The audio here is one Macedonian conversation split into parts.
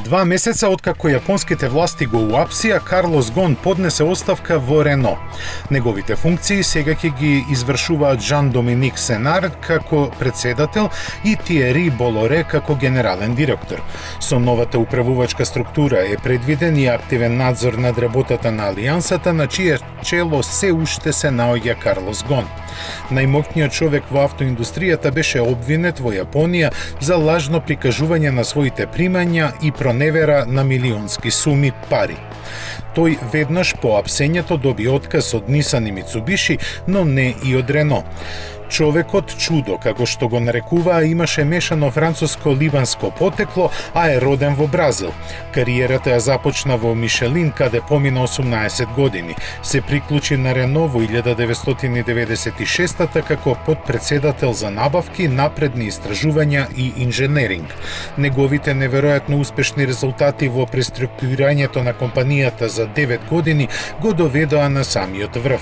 2 месеца откако јапонските власти го уапсија, Карлос Гон поднесе оставка во Рено. Неговите функции сега ќе ги извршуваат Жан-Доминик Сенар како председател и Тиери Болоре како генерален директор. Со новата управувачка структура е предвиден и активен надзор над работата на Алијансата, на чие чело се уште се наоѓа Карлос Гон. Најмоќниот човек во автоиндустријата беше обвинет во Јапонија за лажно прикажување на своите примања и проневера на милионски суми пари. Тој веднаш по апсењето доби отказ од Нисан и Мицубиши, но не и од Рено. Човекот чудо, како што го нарекуваа, имаше мешано француско-ливанско потекло, а е роден во Бразил. Кариерата ја започна во Мишелин, каде помина 18 години. Се приклучи на Рено во 1996 како подпредседател за набавки, напредни истражувања и инженеринг. Неговите неверојатно успешни резултати во преструктурирањето на компанијата за 9 години го доведоа на самиот врв.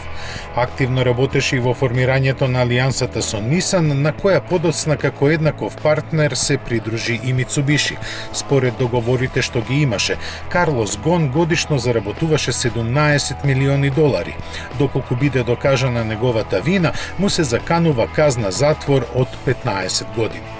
Активно работеше и во формирањето на Алијансата со Нисан, на која подоцна како еднаков партнер се придружи и Мицубиши. Според договорите што ги имаше, Карлос Гон годишно заработуваше 17 милиони долари. Доколку биде докажана неговата вина, му се заканува казна затвор од 15 години.